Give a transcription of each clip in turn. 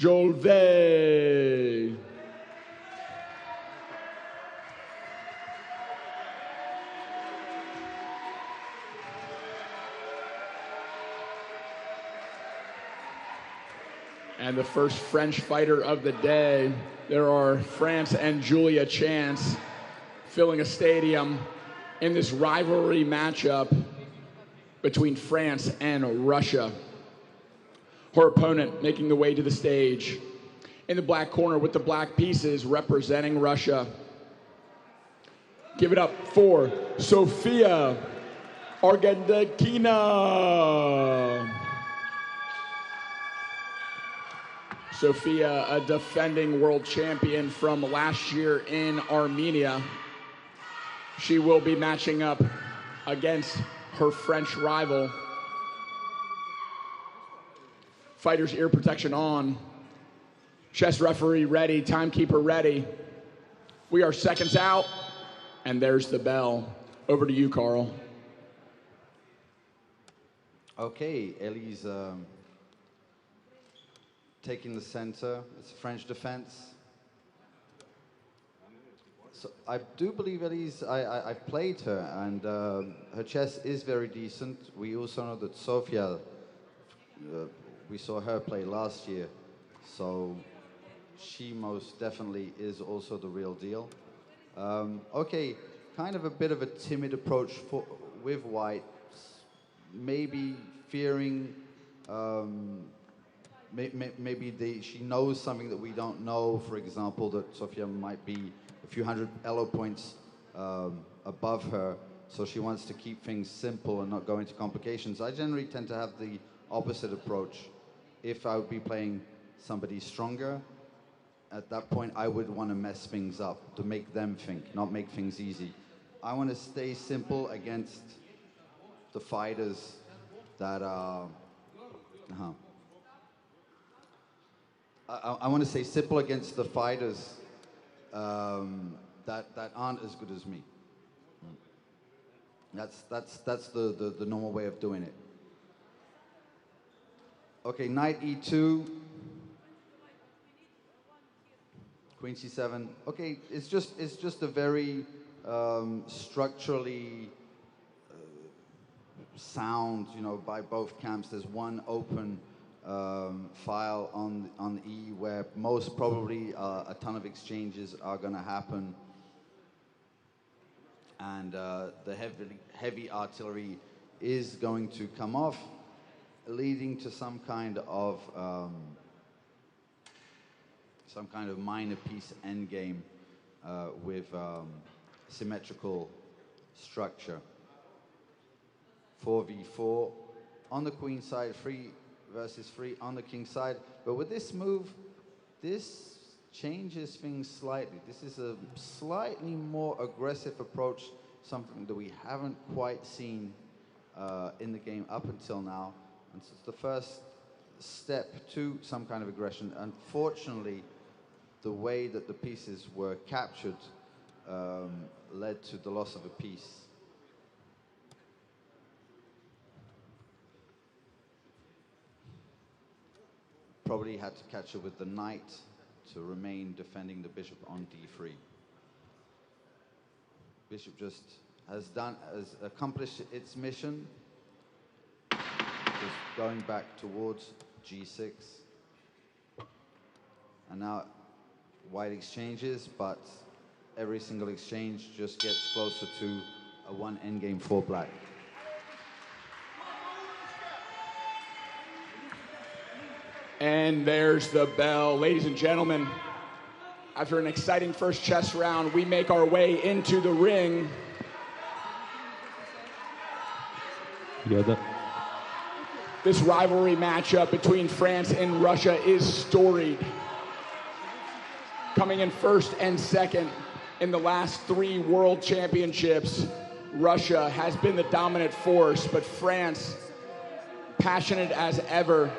Jolivet. And the first French fighter of the day. There are France and Julia Chance filling a stadium in this rivalry matchup between France and Russia. Her opponent making the way to the stage. In the black corner with the black pieces representing Russia. Give it up for Sofia Argandeikina. Sofia, a defending world champion from last year in Armenia. She will be matching up against her French rival. Fighter's ear protection on. Chess referee ready, timekeeper ready. We are seconds out, and there's the bell. Over to you, Carl. Okay, Elise taking the center. It's a French defense. So I do believe Elise, I've played her, and her chess is very decent. We also know that Sofia, we saw her play last year, so she most definitely is also the real deal. Okay, kind of a bit of a timid approach with white, maybe fearing, maybe she knows something that we don't know. For example, that Sofia might be a few hundred elo points above her, so she wants to keep things simple and not go into complications. I generally tend to have the opposite approach. If I would be playing somebody stronger, at that point I would want to mess things up, to make them think, not make things easy. I want to stay simple against the fighters that are... I want to say simple against the fighters that aren't as good as me. That's the normal way of doing it. Okay, knight e2, queen c7. Okay, it's just a very structurally sound, you know, by both camps. There's one open file on E where most probably a ton of exchanges are going to happen, and the heavy artillery is going to come off, leading to some kind of minor piece endgame with symmetrical structure. 4v4 on the queen side, 3 versus 3 on the king side. But with this move, this changes things slightly. This is a slightly more aggressive approach, something that we haven't quite seen in the game up until now. And so it's the first step to some kind of aggression. Unfortunately, the way that the pieces were captured led to the loss of a piece. Probably had to catch her with the knight to remain defending the bishop on d3. Bishop just has accomplished its mission, just going back towards g6. And now white exchanges, but every single exchange just gets closer to a one endgame for black. And there's the bell. Ladies and gentlemen, after an exciting first chess round, we make our way into the ring. This rivalry matchup between France and Russia is storied. Coming in first and second in the last 3 world championships, Russia has been the dominant force, but France, passionate as ever,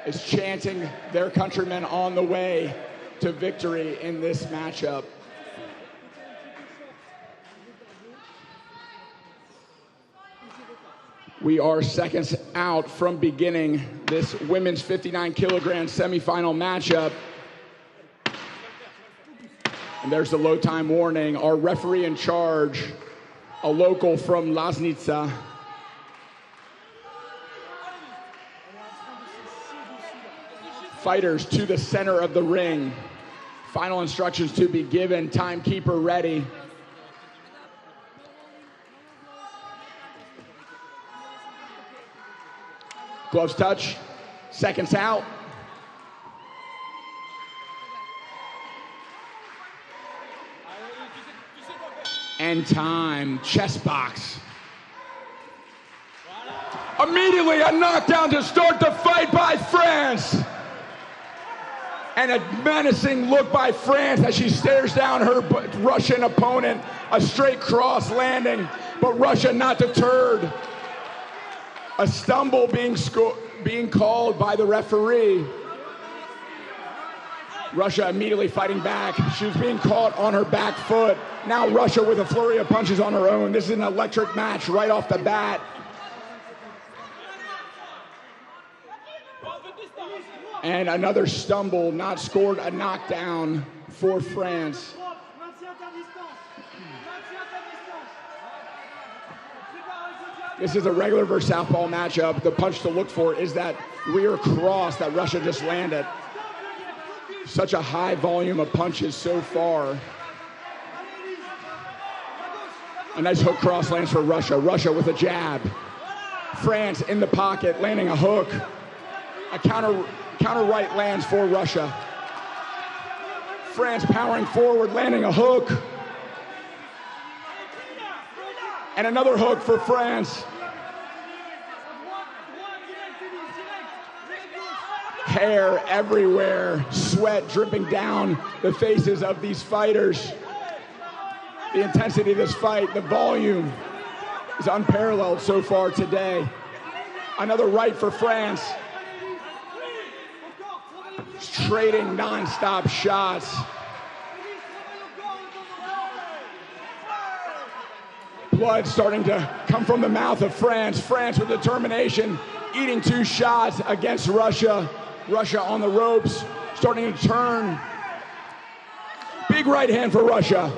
is chanting their countrymen on the way to victory in this matchup. We are seconds out from beginning this women's 59 kilogram semifinal matchup. And there's the low time warning. Our referee in charge, a local from Loznica. Fighters to the center of the ring. Final instructions to be given. Timekeeper ready. Gloves touch. Seconds out. And time. Chess box. Immediately a knockdown to start the fight by France. And a menacing look by France as she stares down her Russian opponent. A straight cross landing, but Russia not deterred. A stumble being called by the referee. Russia immediately fighting back. She was being caught on her back foot. Now Russia with a flurry of punches on her own. This is an electric match right off the bat. And another stumble, not scored a knockdown for France. This is a regular versus southpaw matchup. The punch to look for is that rear cross that Russia just landed. Such a high volume of punches so far. A nice hook cross lands for Russia. Russia with a jab. France in the pocket, landing a hook. A counter right lands for Russia. France powering forward, landing a hook. And another hook for France. Hair everywhere, sweat dripping down the faces of these fighters. The intensity of this fight, the volume is unparalleled so far today. Another right for France. Trading non-stop shots. Blood starting to come from the mouth of France. France with determination, eating two shots against Russia. Russia on the ropes, starting to turn. Big right hand for Russia.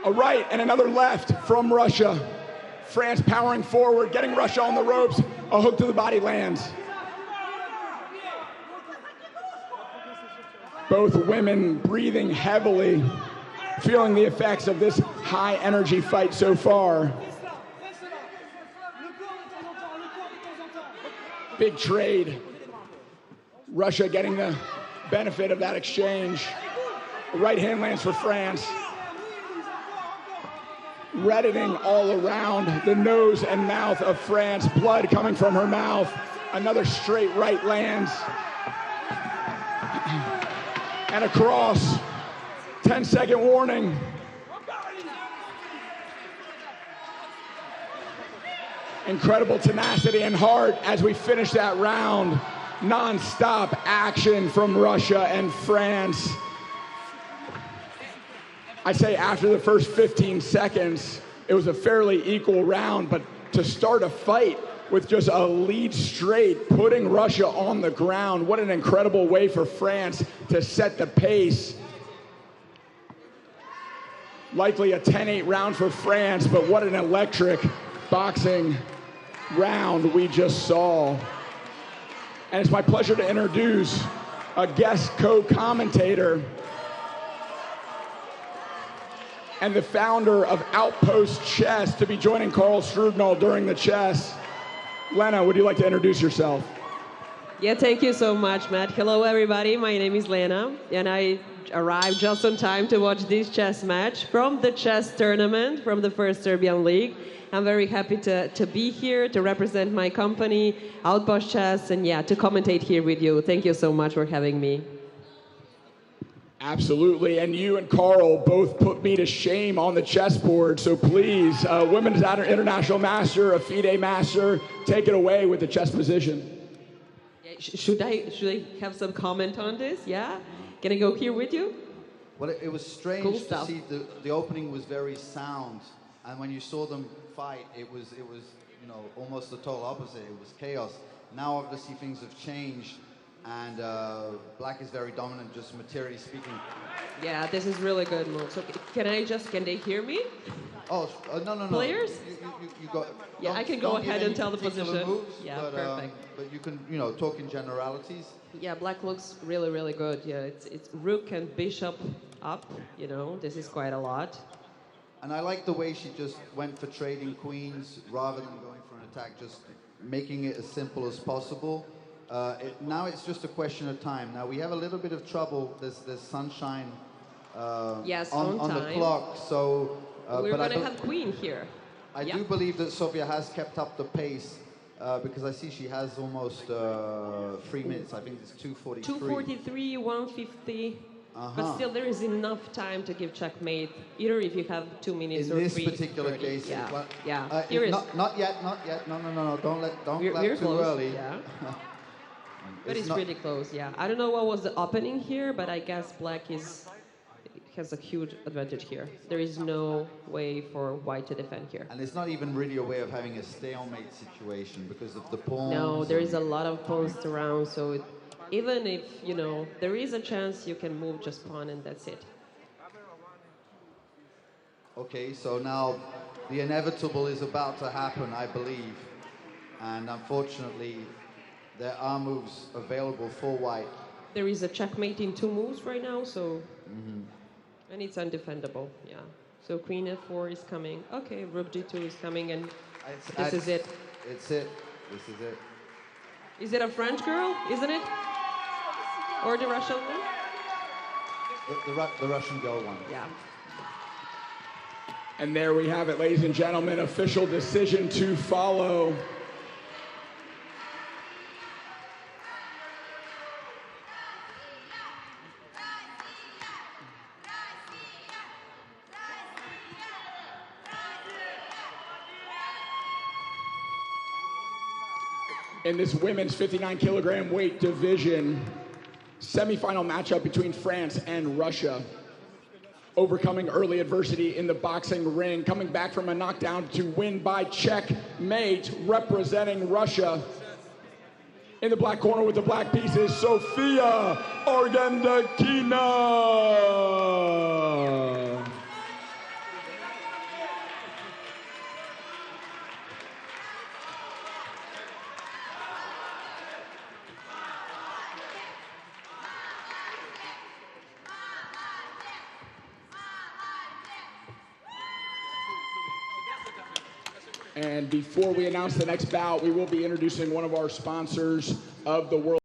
A right and another left from Russia. France powering forward, getting Russia on the ropes. A hook to the body lands. Both women breathing heavily, feeling the effects of this high energy fight so far. Big trade. Russia getting the benefit of that exchange. The right hand lands for France. Reddening all around the nose and mouth of France. Blood coming from her mouth. Another straight right lands. And a cross. 10-second warning. Incredible tenacity and heart as we finish that round. Non-stop action from Russia and France. I say after the first 15 seconds, it was a fairly equal round, but to start a fight with just a lead straight, putting Russia on the ground. What an incredible way for France to set the pace. Likely a 10-8 round for France, but what an electric boxing round we just saw. And it's my pleasure to introduce a guest co-commentator and the founder of Outpost Chess to be joining Carl Strugnall during the chess. Lena, would you like to introduce yourself? Yeah, thank you so much, Matt. Hello, everybody. My name is Lena, and I arrived just on time to watch this chess match from the chess tournament from the first Serbian League. I'm very happy to be here, to represent my company, Outpost Chess, and yeah, to commentate here with you. Thank you so much for having me. Absolutely, and you and Carl both put me to shame on the chessboard, so please, Women's International Master, a FIDE Master, take it away with the chess position. Okay, should I have some comment on this? Yeah? Can I go here with you? Well, it was strange Cool to stuff. see the opening was very sound, and when you saw them fight, it was you know, almost the total opposite. It was chaos. Now obviously things have changed, and Black is very dominant, just materially speaking. Yeah, this is really good move. So can they hear me? Oh, no. Players? You go. Yeah, I can go don't give ahead any and tell the particular position. Moves, Yeah, but, perfect. But you can, you know, talk in generalities. Yeah, Black looks really, really good. Yeah, it's rook and bishop up, you know, this is quite a lot. And I like the way she just went for trading queens rather than going for an attack, just making it as simple as possible. Now it's just a question of time. Now we have a little bit of trouble. There's sunshine Yes, on the time. clock, so... We're going to have queen here. I do believe that Sofia has kept up the pace because I see she has almost 3 minutes. I think it's 2:43. 2:43, 1:50. But still, there is enough time to give checkmate, either if you have 2 minutes in or this 3:30. particular case. Yeah, Well, yeah. Here is. Not yet. No. Don't let We're too close, early. Yeah. But it's really close. Yeah. I don't know what was the opening here, but I guess Black has a huge advantage here. There is no way for White to defend here. And it's not even really a way of having a stalemate situation because of the pawns. No, there is a lot of pawns around, so even if, you know, there is a chance you can move just pawn and that's it. Okay, so now the inevitable is about to happen, I believe. And unfortunately, there are moves available for White. There is a checkmate in 2 moves right now, so... And it's undefendable, yeah. So Queen F4 is coming. Okay, Rook G2 is coming, and this is it. It's it. This is it. Is it a French girl, isn't it? Or the Russian one? The Russian girl one. Yeah. And there we have it, ladies and gentlemen. Official decision to follow. In this women's 59-kilogram weight division, semifinal matchup between France and Russia. Overcoming early adversity in the boxing ring, coming back from a knockdown to win by checkmate, representing Russia. In the black corner with the black pieces, Sofia Argandeikina. And before we announce the next bout, we will be introducing one of our sponsors of the World